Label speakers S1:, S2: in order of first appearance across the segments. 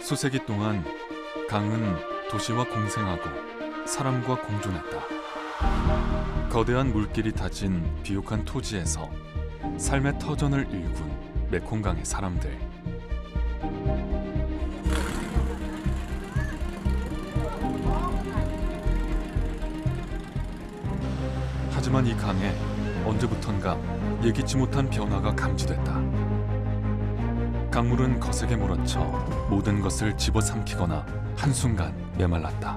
S1: 수세기 동안 강은 도시와 공생하고 사람과 공존했다. 거대한 물길이 다진 비옥한 토지에서 삶의 터전을 일군 메콩강의 사람들. 하지만 이 강에 언제부턴가 예기치 못한 변화가 감지됐다. 강물은 거세게 몰아쳐 모든 것을 집어삼키거나 한순간 메말랐다.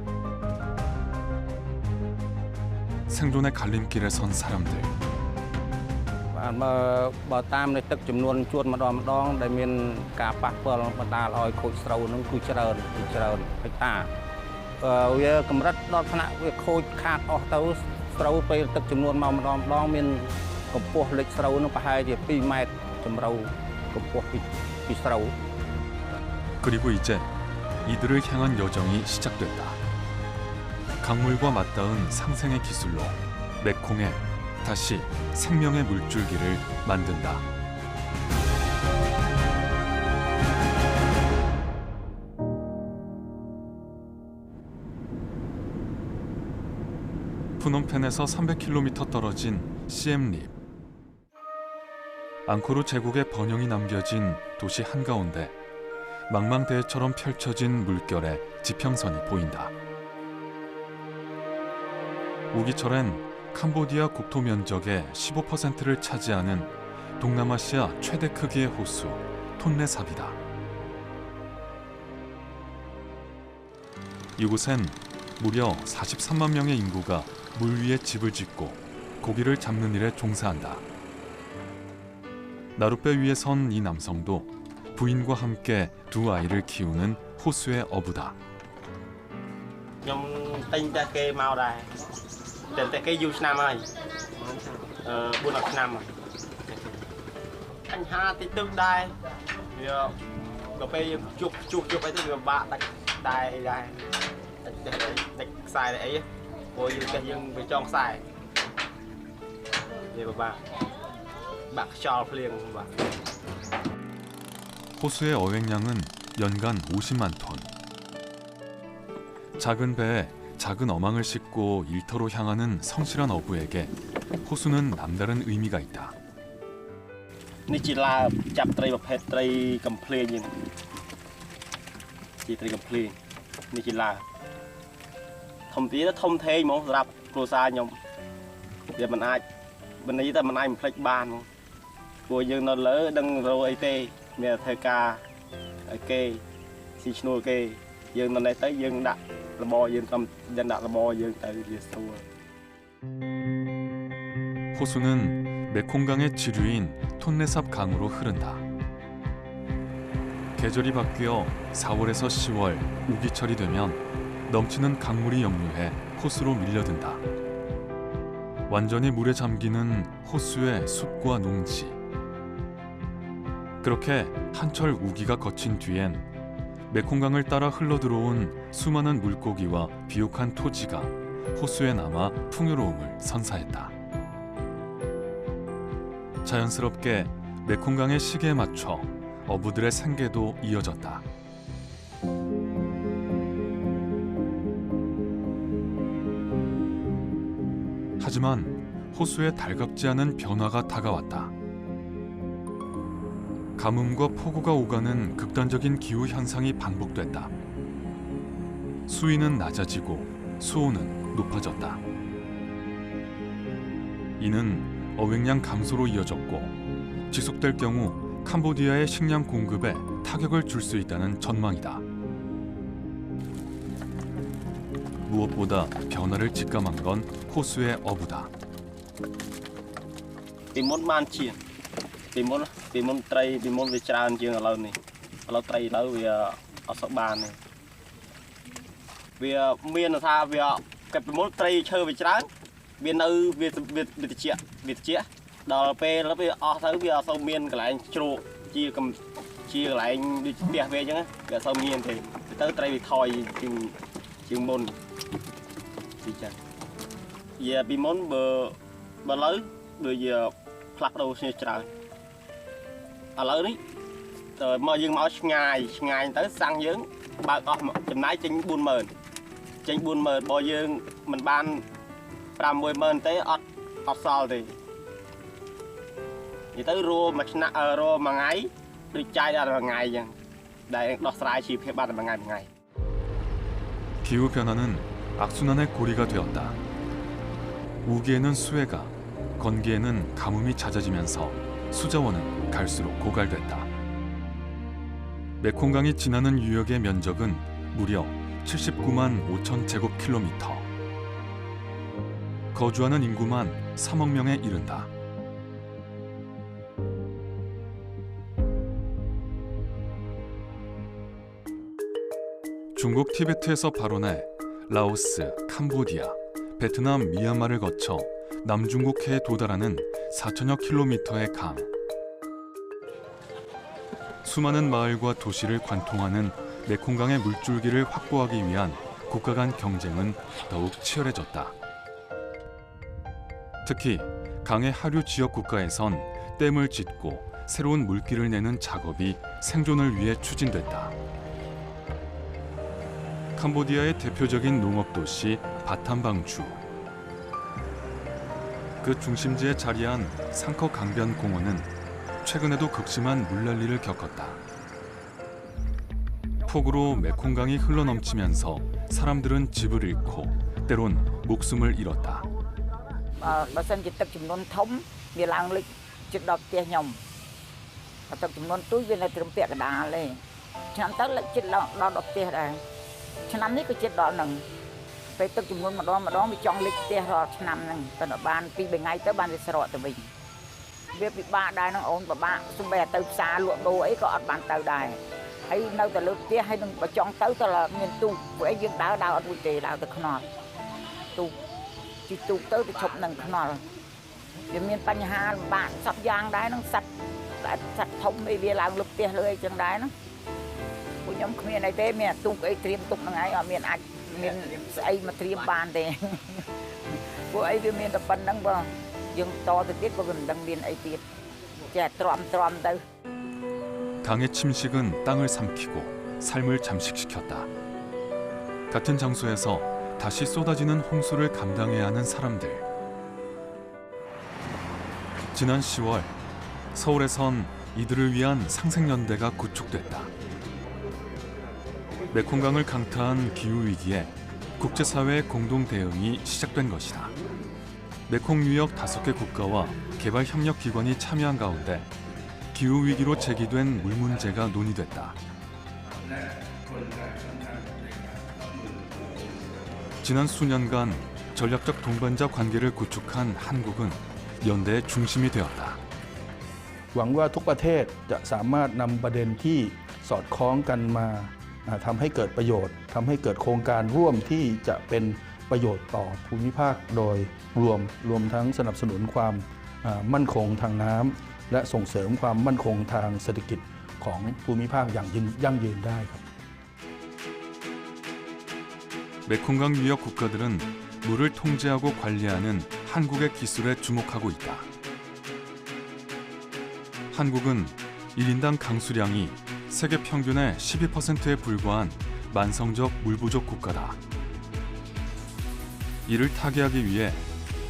S1: 생존의 갈림길에 선 사람들.
S2: តាមនៃទឹកចំនួនជួនម្ដងដែលមានការប៉ះពាល់បណ្ដាលឲ្យខូចស្រូវនឹងគឺច្រើនហិកតាវាកម្រិតដល់ថ្នាក់វាខូចខាតអស់ទៅស្រូវពេលទឹកចំនួនមកម្ដងមានកម្ពស់លិចស្រូវនឹងប្រហែលជា2ម៉ែត្រចម្រៅកម្ពស់ពីស្រូវ
S1: 그리고 이제 이들을 향한 여정이 시작됐다. 강물과 맞닿은 상생의 기술로 메콩에 다시 생명의 물줄기를 만든다. 푸놈펜에서 300km 떨어진 시엠립. 앙코르 제국의 번영이 남겨진 도시 한가운데 망망대해처럼 펼쳐진 물결의 지평선이 보인다. 우기철엔 캄보디아 국토 면적의 15%를 차지하는 동남아시아 최대 크기의 호수 톤레삽이다. 이곳엔 무려 43만 명의 인구가 물 위에 집을 짓고 고기를 잡는 일에 종사한다. 나룻배 위에 선 이 남성도 부인과 함께 두 아이를 키우는 호수의 어부다. 호수의 어획량은 연간 50만 톤. 작은 배에 작은 어망을 싣고 일터로 향하는 성실한 어부에게 호수는 남다른 의미가 있다. 호수는 메콩강의 지류인 톤레삽 강으로 흐른다. 계절이 바뀌어 4월에서 10월 우기철이 되면 넘치는 강물이 역류해 호수로 밀려든다. 완전히 물에 잠기는 호수의 숲과 농지. 그렇게 한철 우기가 거친 뒤엔 메콩강을 따라 흘러들어온 수많은 물고기와 비옥한 토지가 호수에 남아 풍요로움을 선사했다. 자연스럽게 메콩강의 시기에 맞춰 어부들의 생계도 이어졌다. 하지만 호수에 달갑지 않은 변화가 다가왔다. 가뭄과 폭우가 오가는 극단적인 기후 현상이 반복됐다. 수위는 낮아지고 수온은 높아졌다. 이는 어획량 감소로 이어졌고 지속될 경우 캄보디아의 식량 공급에 타격을 줄 수 있다는 전망이다. 무엇보다 변화를 직감한 건 호수의 어부다.
S3: បើកអស់ចំណាយចេញ 40000 ចេញ 40000 បើយើងមិនបាន 60000 ទេអត់សល់ទេនិយាយទៅរោមួយឆ្នាំរោមួយថ្ងៃដូចចាយដល់មួយថ្ងៃអញ្ចឹងដែលដោះស្រាយជីវភាពបានតែមួយថ្ងៃ
S1: 기후 변화는 악순환의 고리가 되었다. 우기에는 수해가, 건기에는 가뭄이 잦아지면서 수자원은 갈수록 고갈됐다. 메콩강이 지나는 유역의 면적은 무려 79만 5천 제곱킬로미터. 거주하는 인구만 3억 명에 이른다. 중국 티베트에서 발원해 라오스, 캄보디아, 베트남, 미얀마를 거쳐 남중국해에 도달하는 4천여 킬로미터의 강. 수많은 마을과 도시를 관통하는 메콩강의 물줄기를 확보하기 위한 국가 간 경쟁은 더욱 치열해졌다. 특히 강의 하류 지역 국가에선 댐을 짓고 새로운 물길을 내는 작업이 생존을 위해 추진됐다. 캄보디아의 대표적인 농업 도시 바탐방주. 그 중심지에 자리한 상커 강변 공원은 최근에도 극심한 물난리를 겪었다. 폭우로 메콩강이 흘러넘치면서 사람들은 집을 잃고 때론 목숨을 잃었다.
S4: បើសិនជាទឹកចំនួនធំវាឡើងលិចជិតដល់ផ្ទះខ្ញុំទឹកចំនួនទូចវានៅត្រឹមពាក់កណ្ដាលទេឆ្នាំទៅលិចជិតដល់ផ្ទះដែរឆ្នាំនេះក៏ជិតដល់នឹងពេលទឹកចំនួនម្ដងវាចង់លិចផ្ទះរាល់ឆ្នាំហ្នឹងតែបាន 2-3 ថ្ងៃទៅបានវាស្រកទៅវិញវាពិបាកដែរនឹងអូនពិបាកសំបីទៅផ្សារលក់ដូរអីក៏អត់បានទៅដែរហើយនៅតែលើផ្ទះហើយនឹងបើចង់ទៅមានទូកព្រោះអីយើងដើរអត់រួចទេដើរទៅខ្នល់ទូកជីទូកទៅឈប់នឹងខ្នល់វាមានបញ្ហាលំបាកសពយ៉ាងដែរនឹងសត្វធំអីវាឡើងលើផ្ទះលើអីចឹងដែរណាពួកខ្ញុំគ្មានអីទេមានទូកអីត្រៀមទុកនឹងឯងអត់មានអាចមានស្អីមកត្រៀមបានទេពួកអីវាមានតែប៉ុណ្្នឹងបងយើងតទៅទៀតក៏វាមិនដឹងមានអីទៀតចេះទ្រាំទៅ
S1: 강의 침식은 땅을 삼키고 삶을 잠식시켰다. 같은 장소에서 다시 쏟아지는 홍수를 감당해야 하는 사람들. 지난 10월 서울에선 이들을 위한 상생연대가 구축됐다. 메콩강을 강타한 기후위기에 국제사회의 공동 대응이 시작된 것이다. 메콩 유역 5개 국가와 개발협력기관이 참여한 가운데 기후위기로 제기된 물 문제가 논의됐다. 지난 수년간 전략적 동반자 관계를 구축한 한국은 연대의 중심이 되었다.
S5: หวังว่าทุกประเทศจะสามารถนำประเด็นที่สอดคล้องกันมาทำให้เกิดประโยชน์ทำให้เกิดโครงการร่วมที่จะเป็นประโยชน์ต่อภูมิภาคโดยรวมทั้งสนับสนุนความมั่นคงทางน้ำและส่งเสริมความมั่นคงทางเศรษฐกิจของภูมิภาคอย่างยั่งยืนได้ครับ
S1: 메콩강 유역 국가들은 물을 통제하고 관리하는 한국의 기술에 주목하고 있다. 한국은 1인당 강수량이 세계 평균의 12%에 불과한 만성적 물 부족 국가다. 이를 타개하기 위해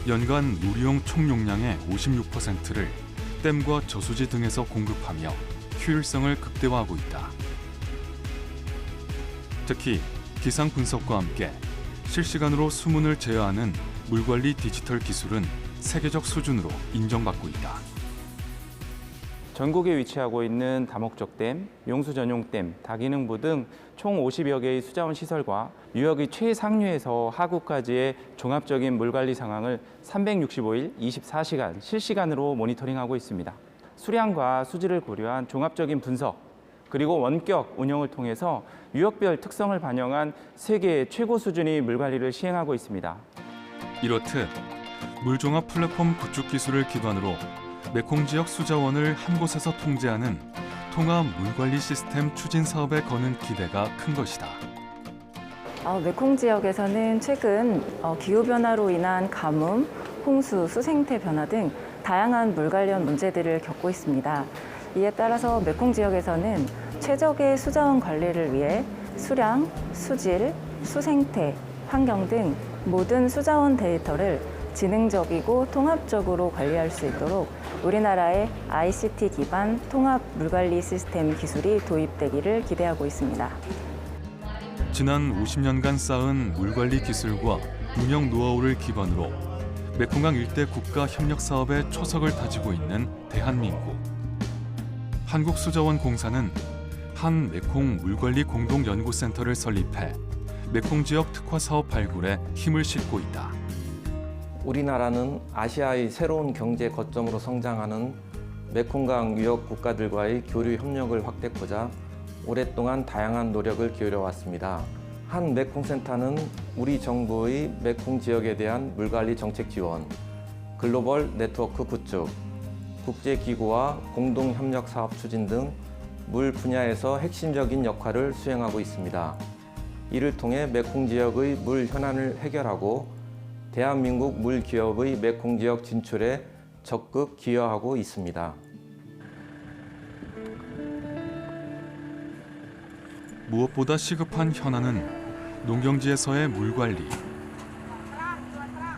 S1: 연간 물이용 총용량의 56%를 댐과 저수지 등에서 공급하며 효율성을 극대화하고 있다. 특히 기상 분석과 함께 실시간으로 수문을 제어하는 물관리 디지털 기술은 세계적 수준으로 인정받고 있다.
S6: 전국에 위치하고 있는 다목적댐, 용수 전용댐, 다기능부 등 총 50여 개의 수자원 시설과 유역의 최상류에서 하구까지의 종합적인 물관리 상황을 365일 24시간 실시간으로 모니터링하고 있습니다. 수량과 수질을 고려한 종합적인 분석, 그리고 원격 운영을 통해서 유역별 특성을 반영한 세계 최고 수준의 물관리를 시행하고 있습니다.
S1: 이렇듯 물종합 플랫폼 구축 기술을 기반으로 메콩 지역 수자원을 한 곳에서 통제하는 통합 물관리 시스템 추진 사업에 거는 기대가 큰 것이다.
S7: 메콩 지역에서는 최근 기후변화로 인한 가뭄, 홍수, 수생태 변화 등 다양한 물 관련 문제들을 겪고 있습니다. 이에 따라서 메콩 지역에서는 최적의 수자원 관리를 위해 수량, 수질, 수생태, 환경 등 모든 수자원 데이터를 지능적이고 통합적으로 관리할 수 있도록 우리나라의 ICT 기반 통합 물관리 시스템 기술이 도입되기를 기대하고 있습니다.
S1: 지난 50년간 쌓은 물관리 기술과 운영 노하우를 기반으로 메콩강 일대 국가 협력 사업의 초석을 다지고 있는 대한민국. 한국수자원공사는 한 메콩 물관리 공동연구센터를 설립해 메콩 지역 특화 사업 발굴에 힘을 싣고 있다.
S8: 우리나라는 아시아의 새로운 경제 거점으로 성장하는 메콩강 유역 국가들과의 교류 협력을 확대하고자 오랫동안 다양한 노력을 기울여 왔습니다. 한 메콩센터는 우리 정부의 메콩 지역에 대한 물관리 정책 지원, 글로벌 네트워크 구축, 국제기구와 공동협력 사업 추진 등 물 분야에서 핵심적인 역할을 수행하고 있습니다. 이를 통해 메콩 지역의 물 현안을 해결하고 대한민국 물 기업의 메콩 지역 진출에 적극 기여하고 있습니다.
S1: 무엇보다 시급한 현안은 농경지에서의 물 관리.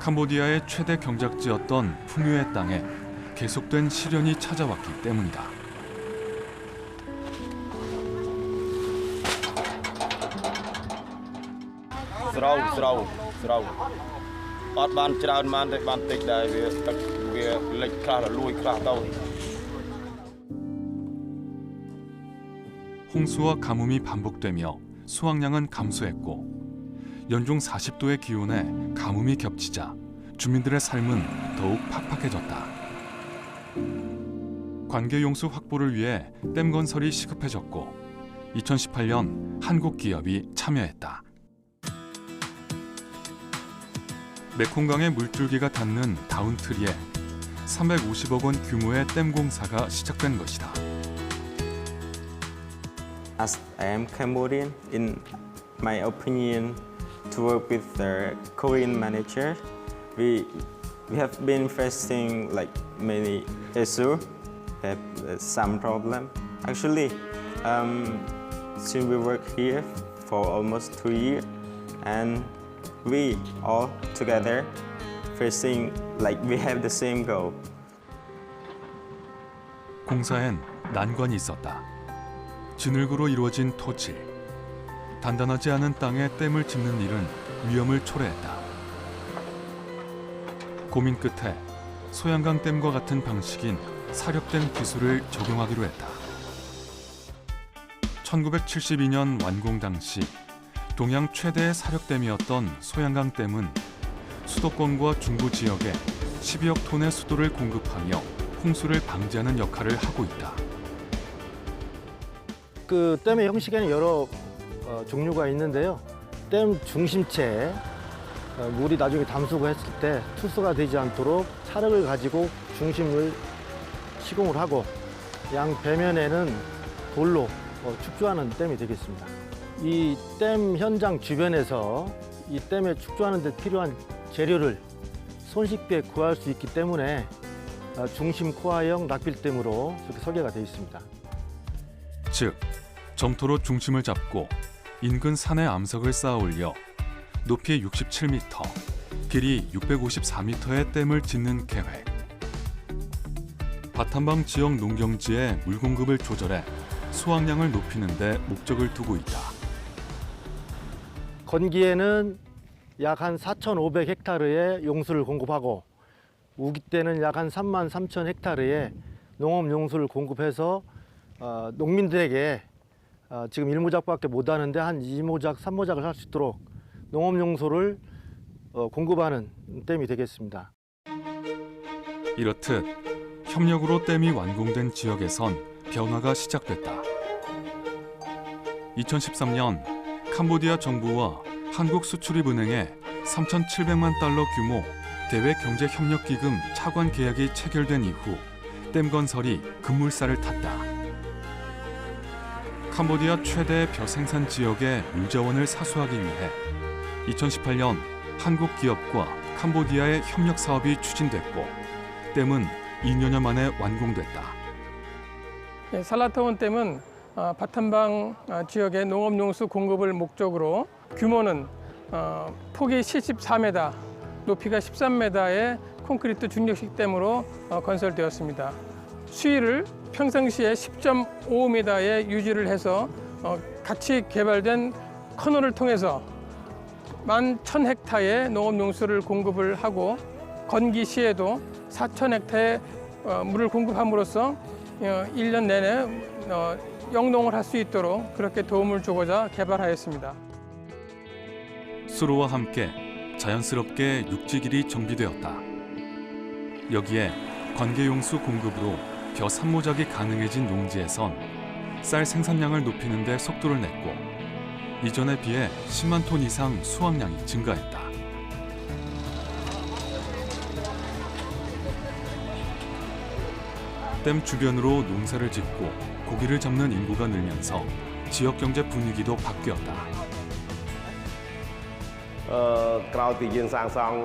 S1: 캄보디아의 최대 경작지였던 풍유의 땅에 계속된 시련이 찾아왔기 때문이다.
S3: ស្រោ អត់បានច្រើនប៉ុន្មានតែបានតិចដែរវាទឹកវាលិចខ្លះលួយខ្លះទៅ
S1: 홍수와 가뭄이 반복되며 수확량은 감소했고 연중 40도의 기온에 가뭄이 겹치자 주민들의 삶은 더욱 팍팍해졌다. 관계용수 확보를 위해 댐 건설이 시급해졌고 2018년 한국 기업이 참여했다. 메콩강의 물줄기가 닿는 다운트리에 350억 원 규모의 댐 공사가 시작된 것이다.
S9: As I am Cambodian, in my opinion, to work with the Korean manager, we have been facing like many issues, have some problem. Actually, since we work here for almost 2 years, and we all together facing like we have the same goal.
S1: 공사엔 난관이 있었다. 진흙으로 이루어진 토질. 단단하지 않은 땅에 댐을 짓는 일은 위험을 초래했다. 고민 끝에 소양강 댐과 같은 방식인 사력댐 기술을 적용하기로 했다. 1972년 완공 당시 동양 최대의 사력댐이었던 소양강 댐은 수도권과 중부 지역에 12억 톤의 수도를 공급하며 홍수를 방지하는 역할을 하고 있다.
S10: 그 댐의 형식에는 여러 종류가 있는데요. 댐 중심체에 물이 나중에 담수가 했을 때 투수가 되지 않도록 사력을 가지고 중심을 시공을 하고 양 배면에는 돌로 축조하는 댐이 되겠습니다. 이 댐 현장 주변에서 이 댐에 축조하는 데 필요한 재료를 손쉽게 구할 수 있기 때문에 중심 코아형 락빌댐으로 이렇게 설계가 되어 있습니다.
S1: 즉, 점토로 중심을 잡고 인근 산에 암석을 쌓아 올려 높이 67m, 길이 654m의 댐을 짓는 계획. 바탄방 지역 농경지의 물 공급을 조절해 수확량을 높이는 데 목적을 두고 있다.
S10: 건기에는 약 한 4,500헥타르의 용수를 공급하고 우기 때는 약 한 33,000헥타르의 농업 용수를 공급해서 농민들에게 지금 1모작밖에 못 하는데 한 2모작, 3모작을 할 수 있도록 농업 용수를 공급하는 댐이 되겠습니다.
S1: 이렇듯 협력으로 댐이 완공된 지역에선 변화가 시작됐다. 2013년 캄보디아 정부와 한국수출입은행에 3,700만 달러 규모 대외경제협력기금 차관 계약이 체결된 이후 댐 건설이 급물살을 탔다. 캄보디아 최대 벼 생산 지역의 물자원을 사수하기 위해 2018년 한국 기업과 캄보디아의 협력 사업이 추진됐고 댐은 2년여 만에 완공됐다.
S11: 살라타운 댐은 바탄방 지역의 농업용수 공급을 목적으로 규모는 폭이 74m, 높이가 13m의 콘크리트 중력식댐으로 건설되었습니다. 수위를 평상시에 10.5m에 유지를 해서 같이 개발된 커널을 통해서 11,000헥타의 농업용수를 공급을 하고 건기 시에도 4,000헥타의 물을 공급함으로써 1년 내내 영농을 할 수 있도록 그렇게 도움을 주고자 개발하였습니다.
S1: 수로와 함께 자연스럽게 육지길이 정비되었다. 여기에 관계용수 공급으로 벼 산모작이 가능해진 농지에선 쌀 생산량을 높이는 데 속도를 냈고 이전에 비해 10만 톤 이상 수확량이 증가했다. 댐 주변으로 농사를 짓고 고기를 잡는 인구가 늘면서 지역 경제 분위기도 바뀌었다.
S12: ក្រោយពីយើងសាងសង់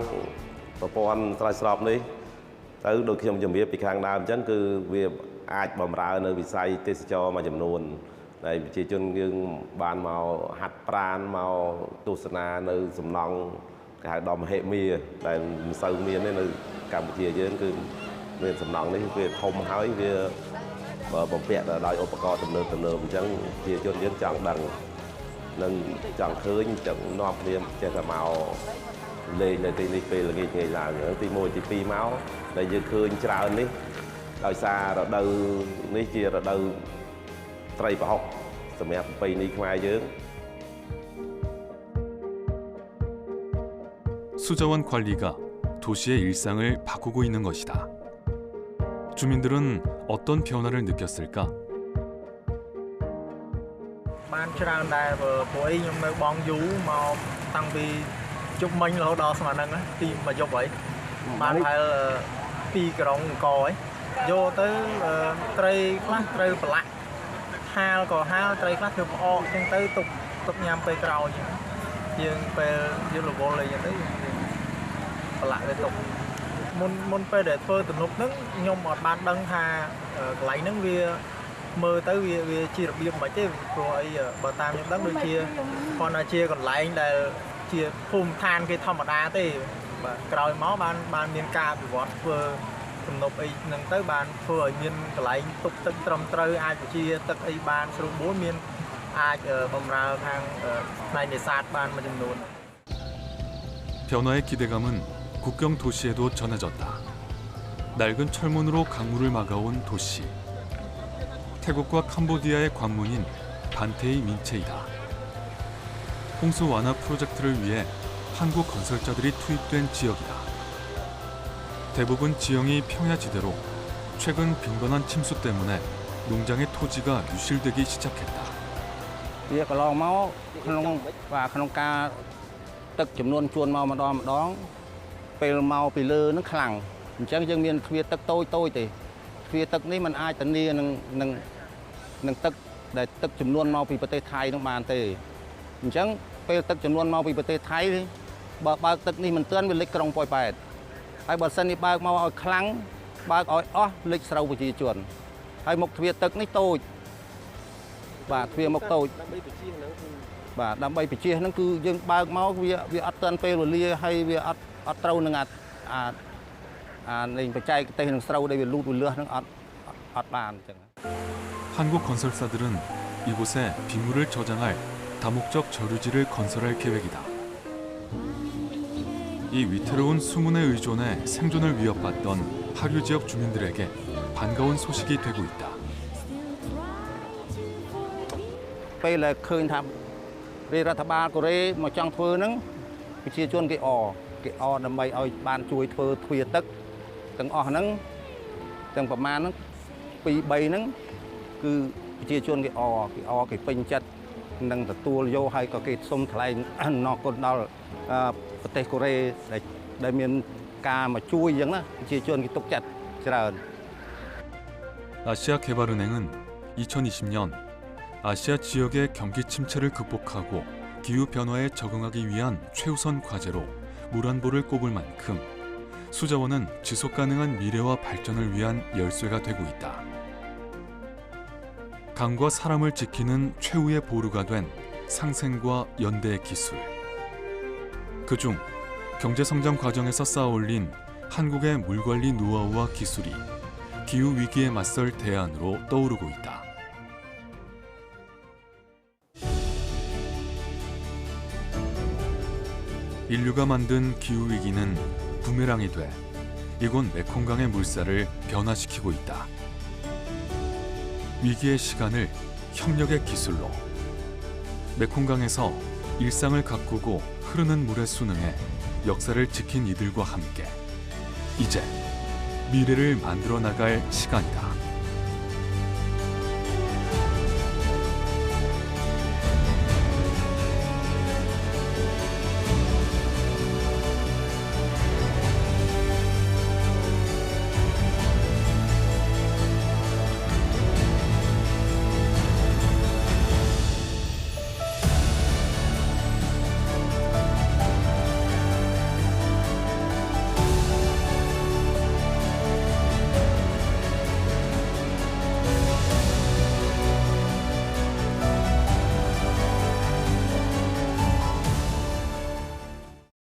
S12: ប្រព័ន្ធស្រោចស្រពនេះទៅដូចខ្ញុំជំរាបពីខាងដើមអញ្ចឹងគឺវាអាចបម្រើនៅវិស័យទេសចរមួយចំនួនដែលប្រជាជនយើងបានមកហាត់ប្រាណមកទស្សនានៅសំណង់គេហៅដល់មហិមាដែលមិនសូវមានទេនៅកម្ពុជាយើងគឺមានសំណង់នេះវាធំហើយវាបំពាក់ដោយឧបករណ៍ទំនើបអញ្ចឹងប្រជាជនយើងចង់ដឹងនឹងចង់ឃើញចង់នាំគ្នាចេះតែមកលេងនៅទីនេះពេលល្ងាចថ្ងៃឡើងទី1ទី2មកដែលយើងឃើញច្រើននេះដោយសាររដូវនេះជារដូវត្រីប្រហុកសម្រាប់ប្រពៃណីខ្មែរយើង
S1: 수자원 관리가 도시의 일상을 바꾸고 있는 것이다. 주민들은 어떤 변화를 느꼈을까?
S13: បានច្រើនដែរព្រោះអីខ្ញុំនៅបងយូមកតាំងពីជប់មិញរហូតដល់ស្មើហ្នឹងទីមួយយប់ហើយបានហៅពីក្រុងអង្គរយកទៅត្រីខ្លះត្រូវប្រឡាក់ហាលក៏ហាលត្រីខ្លះធ្វើផ្អកអញ្ចឹងទៅទុកញ៉ាំពេលក្រោយយើងពេលយើងរវល់អីអញ្ចឹងទៅប្រឡាក់ទៅទុកមុនពេលដែលធ្វើទំនប់ហ្នឹងខ្ញុំអត់បានដឹងថាកន្លែងហ្នឹងវាមើលទៅវាជារបៀបមិនទេព្រោះអីបើតាមខ្ញុំដឹងដូចជាគាត់ថាជាកន្លែងដែលជាភូមិឋានគេធម្មតាទេបាទក្រោយមកបានមានការវិវត្តធ្វើទំនប់អីហ្នឹងទៅបានធ្វើឲ្យមានកន្លែងទុកទឹកត្រឹមត្រូវអាចវិជាទឹកអីបានស្រួលបួនមានអាចបំរើខាងផ្នែកនេសាទបានមួយចំនួន
S1: 변화의 기대감은 국경 도시에도 전해졌다. 낡은 철문으로 강물을 막아온 도시. 태국과 캄보디아의 관문인 반테이 민체이다. 홍수 완화 프로젝트를 위해 한국 건설자들이 투입된 지역이다. 대부분 지형이 평야지대로 최근 빈번한 침수 때문에 농장의 토지가 유실되기 시작했다.
S2: វាកន្លងមកក្នុងការទឹកចំនួនជួនមកម្ដងពេលមកពីលើនឹងខ្លាំងអញ្ចឹងយើងមានទ្វារទឹកតូចទេទ្វារទឹកនេះมันអាចធានានឹងទឹកដែលទឹកចំនួនមកពីប្រទេសថៃនឹងបានទេអញ្ចឹងពេលទឹកចំនួនមកពីប្រទេសថៃបើបើកទឹកនេះមិនទាន់វាលិចក្រុងប៉ោយប៉ែតហើយបើសិននេះបើកមកឲ្យខ្លាំងបើកឲ្យអស់លិចស្រូវប្រជាជនហើយមុខទ្វារទឹកនេះតូចបាទទ្វារមុខតូចបាទដើម្បីបញ្ជាហ្នឹងគឺយើងបើកមកវាអត់ទាន់ពេលវេលាហើយវាអត់ត្រូវនឹងនៃបច្ចេកទេសនឹងស្រូវដែលវាលូតវាលឺហ្នឹងអត់បានអញ្ចឹង
S1: 한국 건설사들은 이곳에 빗물을 저장할 다목적 저류지를 건설할 계획이다. 이 위태로운 수문에 의존해 생존을 위협받던 하류 지역 주민들에게 반가운 소식이 되고 있다.
S2: ពេលដែលឃើញថារដ្ឋបាលកូរ៉េមកចង់ធ្វើហ្នឹងប្រជាជនគេអដើម្បីឲ្យបានជួយធ្វើទ្វារទឹកទាំងអស់ហ្នឹងទាំងប្រមាណហ្នឹង2 3ហ្នឹងគឺប្រជាជនគេគេពេញចិត្តនឹងទទួលយកហើយក៏គេសុំថ្លែងអរគុណដល់ប្រទេសកូរ៉េដែលមានការមកជួយអញ្ចឹងណាប្រជាជនគេទុកចិត្តច្រើន
S1: 아시아 개발은행은 2020년 아시아 지역의 경기 침체를 극복하고 기후 변화에 적응하기 위한 최우선 과제로 물안보를 꼽을 만큼 수자원은 지속 가능한 미래와 발전을 위한 열쇠가 되고 있다. 강과 사람을 지키는 최후의 보루가 된 상생과 연대의 기술. 그중 경제성장 과정에서 쌓아올린 한국의 물관리 노하우와 기술이 기후위기에 맞설 대안으로 떠오르고 있다. 인류가 만든 기후위기는 부메랑이 돼 이곳 메콩강의 물살을 변화시키고 있다. 위기의 시간을 협력의 기술로, 메콩강에서 일상을 가꾸고 흐르는 물의 순응에 역사를 지킨 이들과 함께 이제 미래를 만들어 나갈 시간이다.